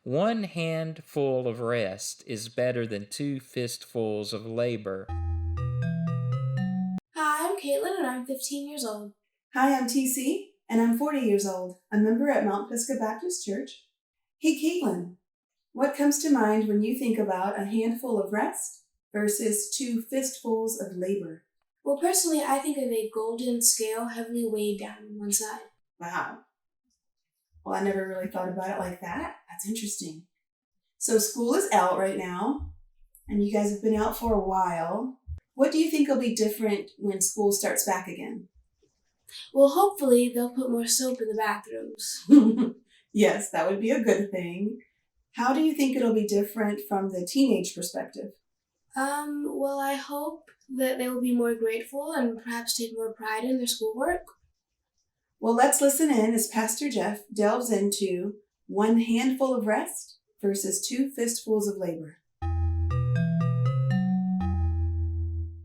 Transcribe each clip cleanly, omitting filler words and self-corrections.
One handful of rest is better than two fistfuls of labor. Hi, I'm Caitlin and I'm 15 years old. Hi, I'm TC and I'm 40 years old, a member at Mount Pisgah Baptist Church. Hey, Caitlin, what comes to mind when you think about a handful of rest versus two fistfuls of labor? Well, personally, I think of a golden scale heavily weighed down on one side. Wow. Well, I never really thought about it like that. That's interesting. So school is out right now, and you guys have been out for a while. What do you think will be different when school starts back again? Well, hopefully they'll put more soap in the bathrooms. Yes, that would be a good thing. How do you think it'll be different from the teenage perspective? Well, I hope that they will be more grateful and perhaps take more pride in their schoolwork. Well, let's listen in as Pastor Jeff delves into one handful of rest versus two fistfuls of labor.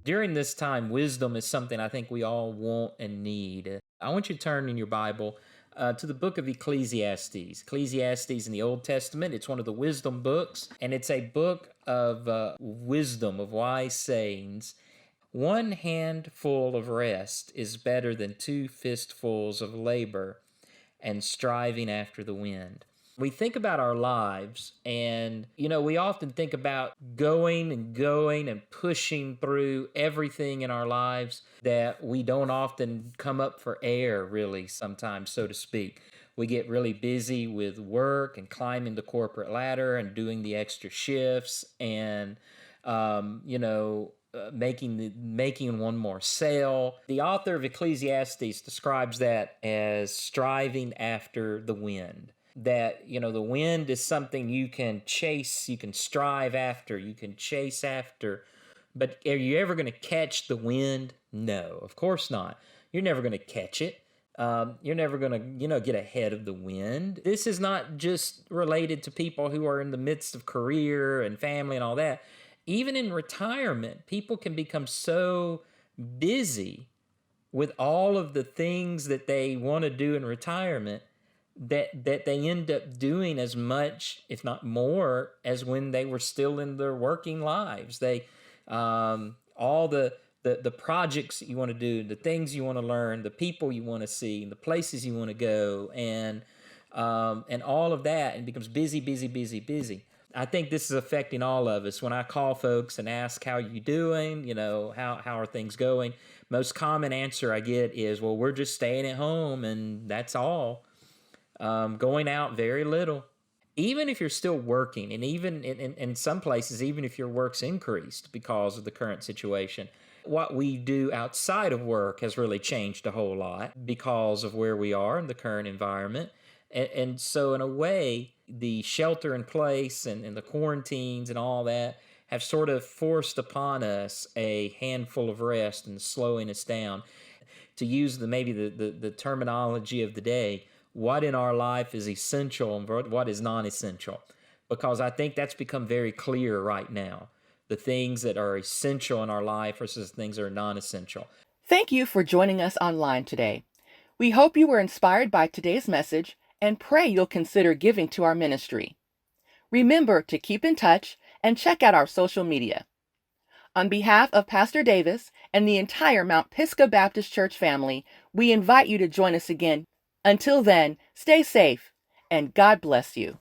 During this time, wisdom is something I think we all want and need. I want you to turn in your Bible to the book of Ecclesiastes. Ecclesiastes in the Old Testament, it's one of the wisdom books, and it's a book of wisdom, of wise sayings. One handful of rest is better than two fistfuls of labor and striving after the wind. We think about our lives, and we often think about going and pushing through everything in our lives that we don't often come up for air, really, sometimes, so to speak. We get really busy with work and climbing the corporate ladder and doing the extra shifts and making one more sale. The author of Ecclesiastes describes that as striving after the wind. That, the wind is something you can chase, you can strive after, you can chase after. But are you ever going to catch the wind? No, of course not. You're never going to catch it. You're never going to, get ahead of the wind. This is not just related to people who are in the midst of career and family and all that. Even in retirement, people can become so busy with all of the things that they want to do in retirement that they end up doing as much, if not more, as when they were still in their working lives. They all the projects that you want to do, the things you want to learn, the people you want to see, the places you want to go, and all of that, and becomes busy. I think this is affecting all of us. When I call folks and ask, how are you doing? How are things going? Most common answer I get is, well, we're just staying at home and that's all. Going out very little. Even if you're still working, and even in some places, even if your work's increased because of the current situation, what we do outside of work has really changed a whole lot because of where we are in the current environment. And so in a way, the shelter in place and the quarantines and all that have sort of forced upon us a handful of rest and slowing us down. To use the terminology of the day, what in our life is essential and what is non-essential. Because I think that's become very clear right now. The things that are essential in our life versus things that are non-essential. Thank you for joining us online today. We hope you were inspired by today's message and pray you'll consider giving to our ministry. Remember to keep in touch and check out our social media. On behalf of Pastor Davis and the entire Mount Pisgah Baptist Church family, we invite you to join us again. Until then, stay safe and God bless you.